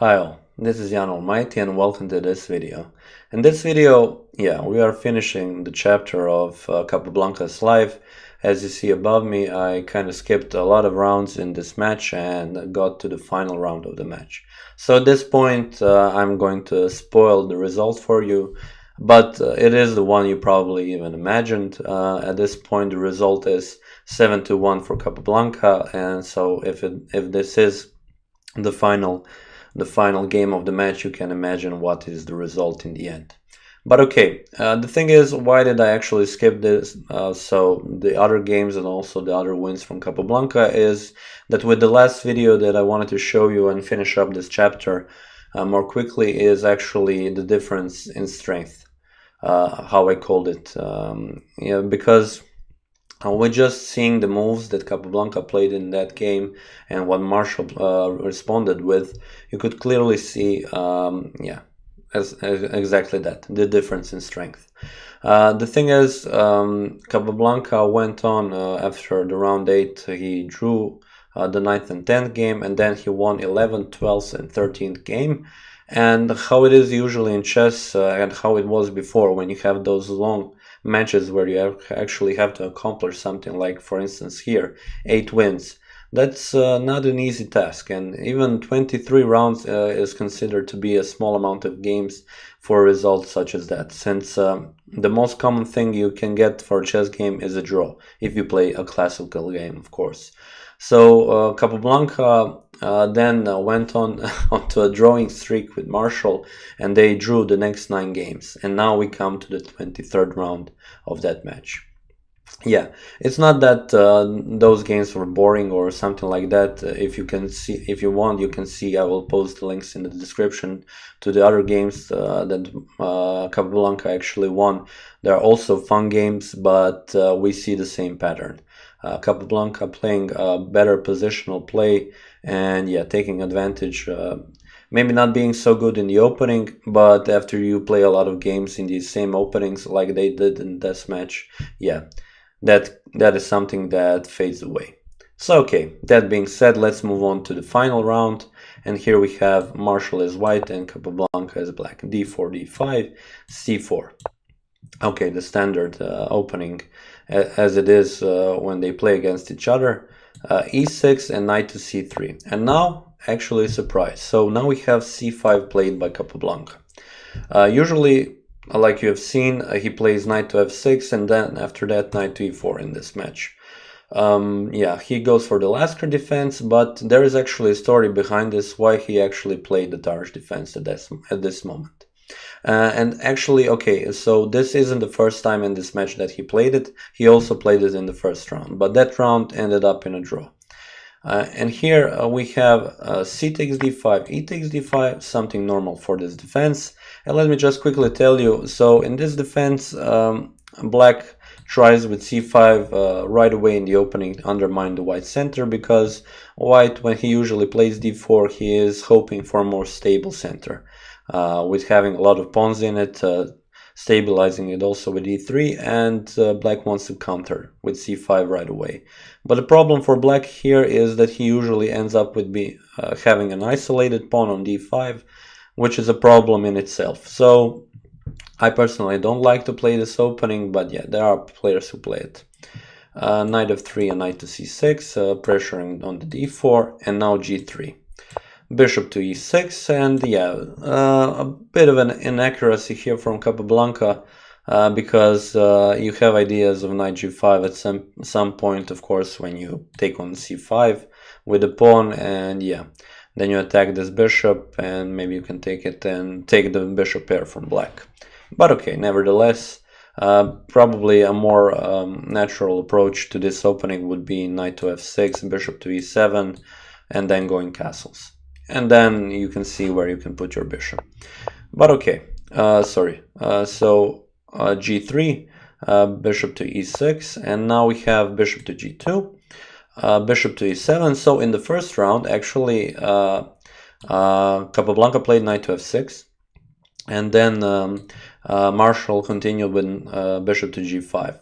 Hi all, this is Allmighty and welcome to this video. In this video, we are finishing the chapter of Capablanca's life. As you see above me, I kind of skipped a lot of rounds in this match and got to the final round of the match. So at this point, I'm going to spoil the result for you, but it is the one you probably even imagined. At this point, the result is 7-1 for Capablanca, and so if this is the final game of the match, you can imagine what is the result in the end. But okay, the thing is, why did I actually skip this? So the other games and also the other wins from Capablanca is that with the last video that I wanted to show you and finish up this chapter more quickly is actually the difference in strength, how I called it. Because we're just seeing the moves that Capablanca played in that game and what Marshall responded with. You could clearly see, exactly that, the difference in strength. The thing is, Capablanca went on after the round 8. He drew the 9th and 10th game, and then he won 11th, 12th, and 13th game. And how it is usually in chess and how it was before, when you have those long matches where you actually have to accomplish something, like for instance here, 8 wins. That's not an easy task, and even 23 rounds is considered to be a small amount of games for results such as that, since the most common thing you can get for a chess game is a draw, if you play a classical game, of course. So Capablanca then went on onto a drawing streak with Marshall, and they drew the next 9 games. And now we come to the 23rd round of that match. Yeah, it's not that those games were boring or something like that. If you can see, if you want, you can see. I will post the links in the description to the other games that Capablanca actually won. There are also fun games, but we see the same pattern. Capablanca playing better positional play and taking advantage. Maybe not being so good in the opening, but after you play a lot of games in these same openings like they did in this match, that is something that fades away. So okay, that being said, let's move on to the final round. And here we have Marshall is white and Capablanca is black. d4, d5, c4. Okay, the standard opening as it is when they play against each other. e6 and knight to c3. And now, actually, surprise. So now we have c5 played by Capablanca. Usually, like you have seen, he plays knight to f6 and then after that knight to e4 in this match. He goes for the Lasker defense, but there is actually a story behind this, why he actually played the Tarrasch defense at this moment. And actually, okay, so this isn't the first time in this match that he played it. He also played it in the first round, but that round ended up in a draw. And here we have c takes d5, e takes d5, something normal for this defense. And let me just quickly tell you, so in this defense, black tries with c5 right away in the opening to undermine the white center, because white, when he usually plays d4, he is hoping for a more stable center. With having a lot of pawns in it, stabilizing it also with e3, and black wants to counter with c5 right away. But the problem for black here is that he usually ends up with having an isolated pawn on d5, which is a problem in itself. So I personally don't like to play this opening, but there are players who play it. Knight f3 and knight to c6, pressuring on the d4, and now g3. Bishop to e6, and a bit of an inaccuracy here from Capablanca, because you have ideas of knight g5 at some point, of course, when you take on c5 with the pawn, and then you attack this bishop, and maybe you can take it and take the bishop pair from black. But okay, nevertheless, probably a more natural approach to this opening would be knight to f6, bishop to e7, and then going castles. And then you can see where you can put your bishop. But okay, so g3, bishop to e6, and now we have bishop to g2, bishop to e7. So in the first round, actually, Capablanca played knight to f6, and then Marshall continued with bishop to g5.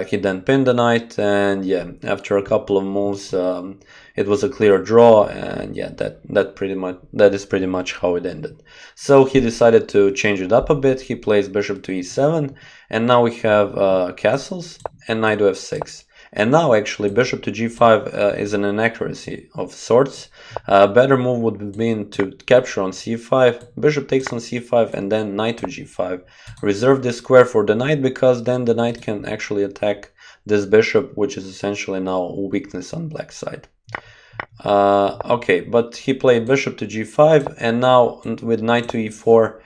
He then pinned the knight, and yeah, after a couple of moves, it was a clear draw, and yeah, that is pretty much how it ended. So he decided to change it up a bit. He plays bishop to e7, and now we have castles and knight to f6. And now actually bishop to g5 is an inaccuracy of sorts. A better move would have been to capture on c5, bishop takes on c5, and then knight to g5. Reserve this square for the knight, because then the knight can actually attack this bishop, which is essentially now a weakness on black side. Okay, but he played bishop to g5, and now with knight to e4,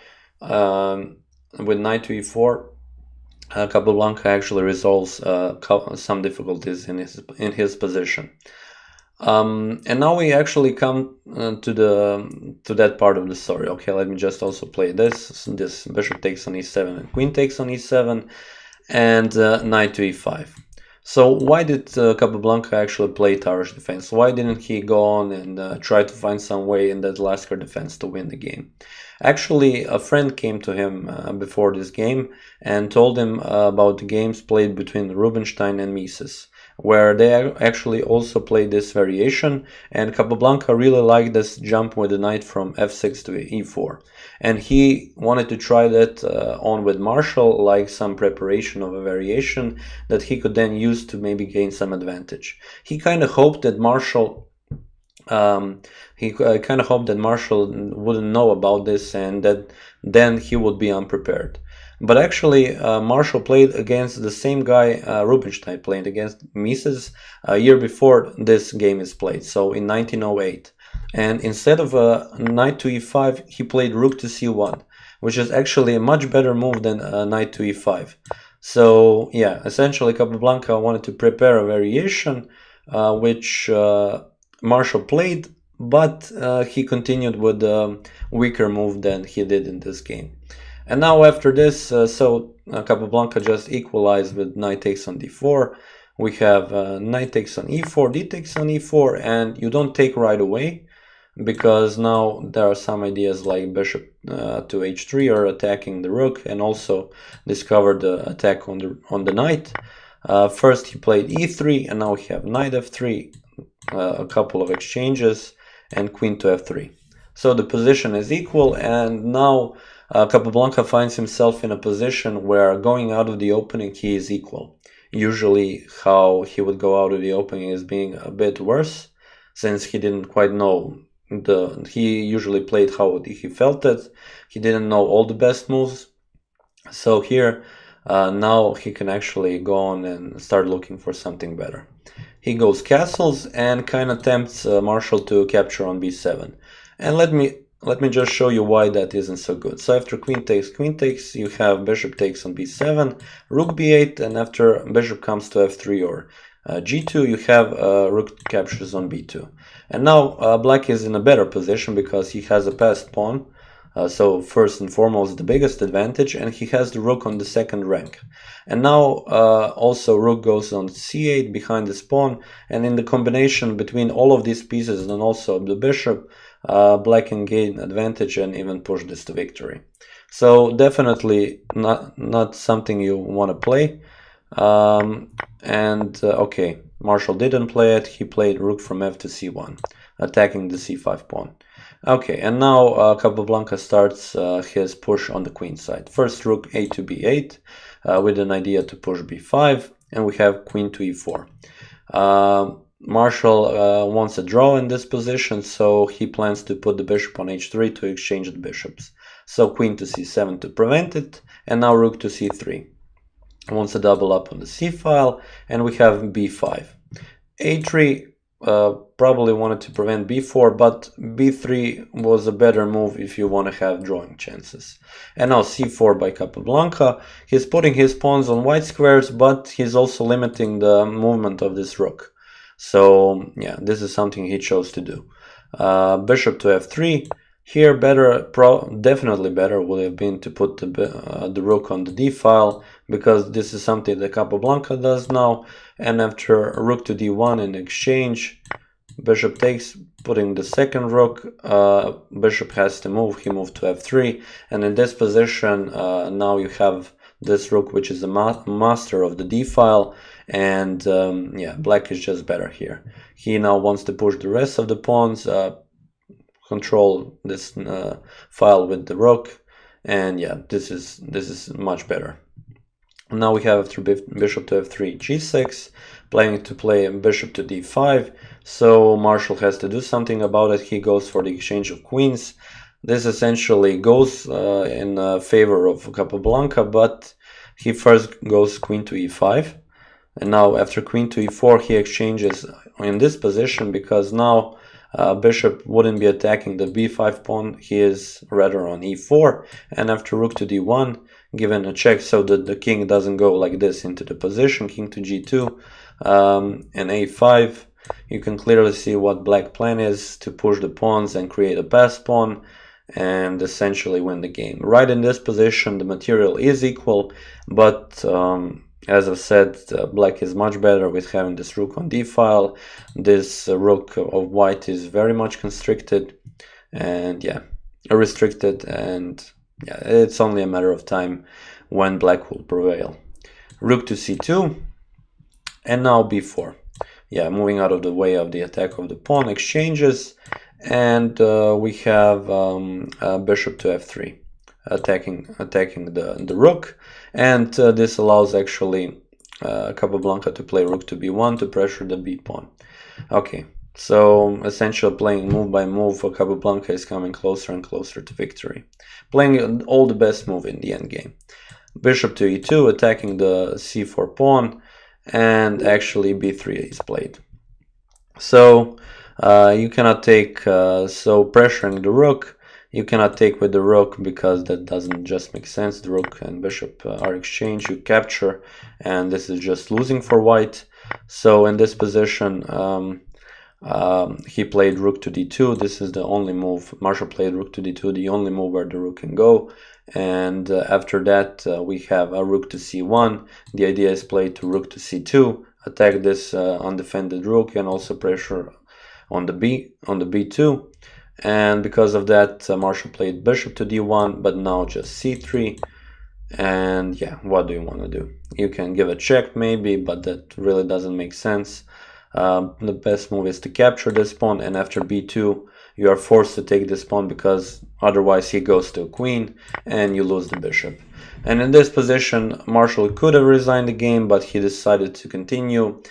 Capablanca actually resolves some difficulties in his position. And now we actually come to that part of the story. Okay, let me just also play this. This bishop takes on e7 and queen takes on e7, and knight to e5. So why did Capablanca actually play Tarrasch defense? Why didn't he go on and try to find some way in that Lasker defense to win the game? Actually, a friend came to him before this game and told him about the games played between Rubinstein and Mises, where they actually also played this variation, and Capablanca really liked this jump with the knight from f6 to e4. And he wanted to try that on with Marshall, like some preparation of a variation that he could then use to maybe gain some advantage. He kind of hoped that Marshall wouldn't know about this, and that then he would be unprepared. But actually, Marshall played against the same guy Rubinstein played against Mises a year before this game is played, so in 1908. And instead of knight to e5, he played rook to c1, which is actually a much better move than knight to e5. So yeah, essentially Capablanca wanted to prepare a variation which Marshall played, but he continued with a weaker move than he did in this game. And now after this, Capablanca just equalized with knight takes on d4. We have knight takes on e4, d takes on e4, and you don't take right away, because now there are some ideas like bishop to h3 are attacking the rook, and also discovered the attack on the knight. First he played e3, and now we have knight f3, a couple of exchanges, and queen to f3. So the position is equal, and now Capablanca finds himself in a position where going out of the opening he is equal. Usually how he would go out of the opening is being a bit worse, since he didn't quite know he usually played how he felt it. He didn't know all the best moves. So here now he can actually go on and start looking for something better. He goes castles and kind of tempts Marshall to capture on b7. And let me just show you why that isn't so good. So after queen takes, you have bishop takes on b7, rook b8, and after bishop comes to f3 or g2, you have rook captures on b2. And now black is in a better position because he has a passed pawn. So first and foremost, the biggest advantage, and he has the rook on the second rank. And now also rook goes on c8 behind this pawn, and in the combination between all of these pieces and also the bishop, black can gain advantage and even push this to victory. So definitely not something you want to play. Okay, Marshall didn't play it. He played rook from f to c1, attacking the c5 pawn. Okay, and now Capablanca starts his push on the queen side. First rook a to b8 with an idea to push b5, and we have queen to e4. Marshall wants a draw in this position, so he plans to put the bishop on h3 to exchange the bishops. So queen to c7 to prevent it, and now rook to c3. Wants a double up on the c file, and we have b5. a3 probably wanted to prevent b4, but b3 was a better move if you want to have drawing chances. And now c4 by Capablanca. He's putting his pawns on white squares, but he's also limiting the movement of this rook. So yeah, this is something he chose to do. Bishop to f3. Here definitely better would have been to put the rook on the d file, because this is something that Capablanca does now. And after rook to d1 in exchange, bishop takes, putting the second rook, bishop has to move, he moved to f3, and in this position now you have this rook, which is the master of the d file, and yeah, black is just better here. He now wants to push the rest of the pawns, control this file with the rook, and yeah, this is much better. Now we have after bishop to f3, g6, planning to play bishop to d5, so Marshall has to do something about it. He goes for the exchange of queens. This essentially goes in favor of Capablanca, but he first goes queen to e5, and now after queen to e4 he exchanges in this position, because now bishop wouldn't be attacking the b5 pawn, he is rather on e4, and after rook to d1, given a check so that the king doesn't go like this into the position, king to g2 and a5, you can clearly see what black plan is, to push the pawns and create a passed pawn and essentially win the game. Right in this position the material is equal, but as I've said, black is much better with having this rook on d file. This rook of white is very much constricted and yeah, restricted, and yeah, it's only a matter of time when black will prevail. Rook to c2 and now b4. Yeah, moving out of the way of the attack of the pawn, exchanges, and we have bishop to f3. Attacking the rook, and this allows actually Capablanca to play rook to b1 to pressure the b pawn. Okay, so essentially playing move by move, Capablanca is coming closer and closer to victory, playing all the best move in the endgame. Bishop to e2, attacking the c4 pawn, and actually b3 is played. So you cannot take, so pressuring the rook, you cannot take with the rook because that doesn't just make sense. The rook and bishop are exchanged, you capture, and this is just losing for white. So in this position he played rook to d2. This is the only move. Marshall played rook to d2, the only move where the rook can go, and after that we have a rook to c1. The idea is played to rook to c2, attack this undefended rook and also pressure on the b2. And because of that Marshall played bishop to d1, but now just c3, and yeah, what do you want to do? You can give a check maybe, but that really doesn't make sense. The best move is to capture this pawn, and after b2 you are forced to take this pawn because otherwise he goes to a queen and you lose the bishop. And in this position Marshall could have resigned the game, but he decided to continue.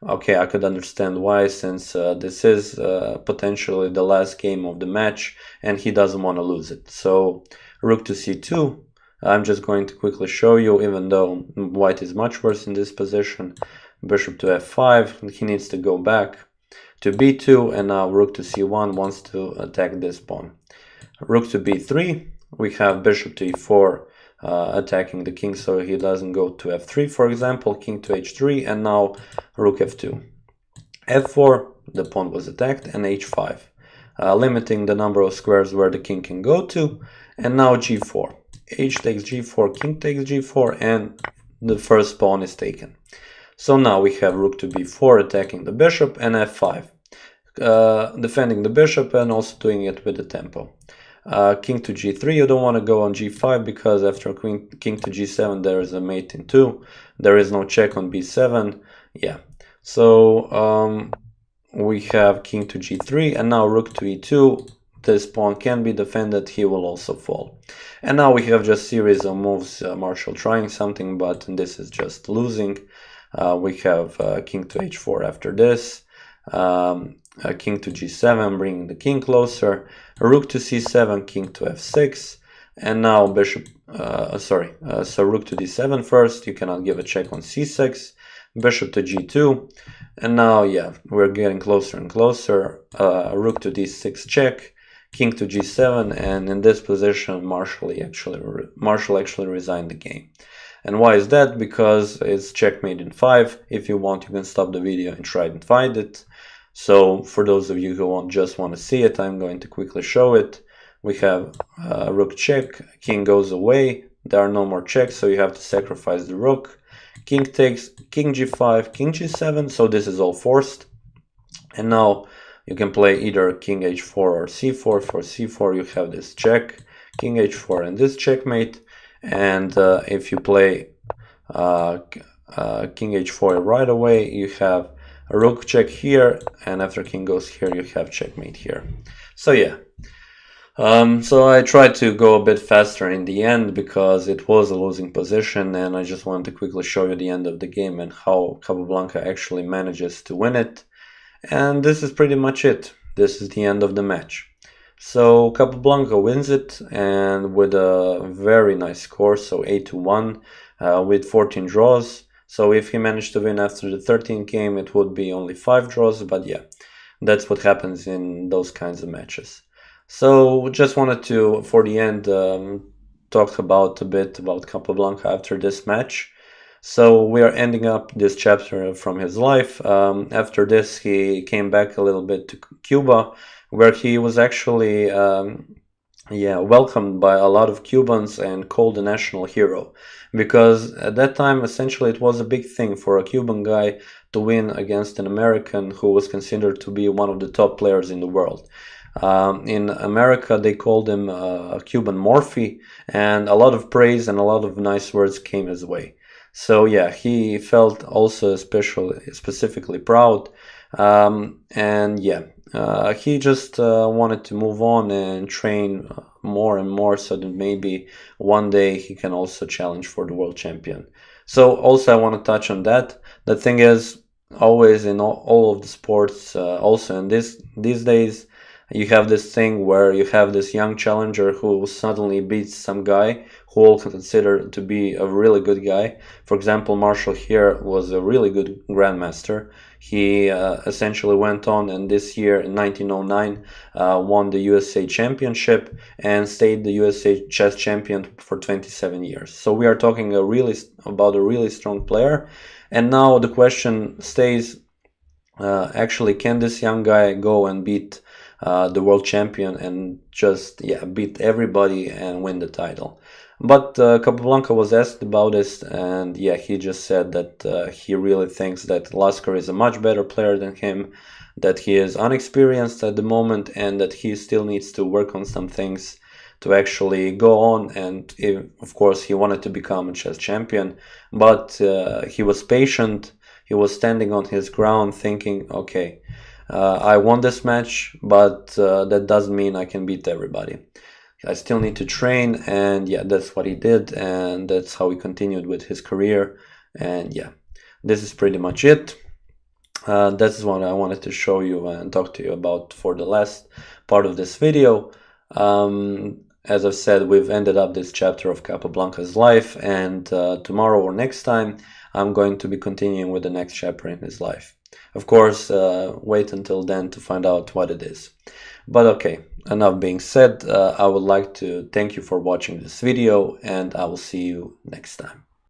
Okay, I could understand why, since this is potentially the last game of the match and he doesn't want to lose it. So rook to c2, I'm just going to quickly show you, even though white is much worse in this position. Bishop to f5, he needs to go back to b2, and now rook to c1 wants to attack this pawn. Rook to b3, we have bishop to e4, attacking the king so he doesn't go to f3, for example, king to h3, and now rook f2. f4, the pawn was attacked, and h5, limiting the number of squares where the king can go to, and now g4. H takes g4, king takes g4, and the first pawn is taken. So now we have rook to b4 attacking the bishop, and f5, defending the bishop and also doing it with the tempo. King to g3, you don't want to go on g5 because after king to g7 there is a mate in 2, there is no check on b7. Yeah, so we have king to g3 and now rook to e2. This pawn can be defended, he will also fall. And now we have just series of moves, Marshall trying something, but this is just losing. We have king to h4 after this, king to g7 bringing the king closer, rook to c7, king to f6, and now bishop, so rook to d7 first, you cannot give a check on c6, bishop to g2, and now yeah, we're getting closer and closer, rook to d6 check, king to g7, and in this position Marshall actually resigned the game. And why is that? Because it's checkmate in 5. If you want, you can stop the video and try and find it. So for those of you who just want to see it, I'm going to quickly show it. We have rook check, king goes away, there are no more checks, so you have to sacrifice the rook. King takes, king g5, king g7, so this is all forced. And now you can play either king h4 or c4. For c4 you have this check, king h4 and this checkmate. and if you play king h4 right away, you have a rook check here, and after king goes here, you have checkmate here. So yeah. So I tried to go a bit faster in the end because it was a losing position, and I just wanted to quickly show you the end of the game and how Capablanca actually manages to win it. And this is pretty much it. This is the end of the match. So Capablanca wins it, and with a very nice score, so 8-1, with 14 draws. So if he managed to win after the 13th game, it would be only 5 draws, but yeah, that's what happens in those kinds of matches. So just wanted to, for the end, talk about a bit about Capablanca after this match. So we are ending up this chapter from his life. After this, he came back a little bit to Cuba, where he was actually welcomed by a lot of Cubans and called a national hero. Because at that time, essentially, it was a big thing for a Cuban guy to win against an American who was considered to be one of the top players in the world. In America, they called him Cuban Morphy, and a lot of praise and a lot of nice words came his way. So yeah, he felt also specifically proud, and yeah, he just wanted to move on and train more and more so that maybe one day he can also challenge for the world champion. So also I want to touch on that. The thing is, always in all of the sports, also in these days, you have this thing where you have this young challenger who suddenly beats some guy who all consider to be a really good guy. For example, Marshall here was a really good grandmaster. He essentially went on, and this year in 1909 won the USA Championship and stayed the USA Chess Champion for 27 years. So we are talking about a really strong player. And now the question stays, actually, can this young guy go and beat the world champion and just beat everybody and win the title? But Capablanca was asked about this, and he just said that he really thinks that Lasker is a much better player than him, that he is unexperienced at the moment, and that he still needs to work on some things to actually go on. And of course, he wanted to become a chess champion, but he was patient. He was standing on his ground, thinking, okay, I won this match, but that doesn't mean I can beat everybody. I still need to train, and that's what he did, and that's how he continued with his career. And this is pretty much it. That's what I wanted to show you and talk to you about for the last part of this video. As I've said, we've ended up this chapter of Capablanca's life, and tomorrow or next time, I'm going to be continuing with the next chapter in his life. Of course, wait until then to find out what it is. But okay, enough being said, I would like to thank you for watching this video, and I will see you next time.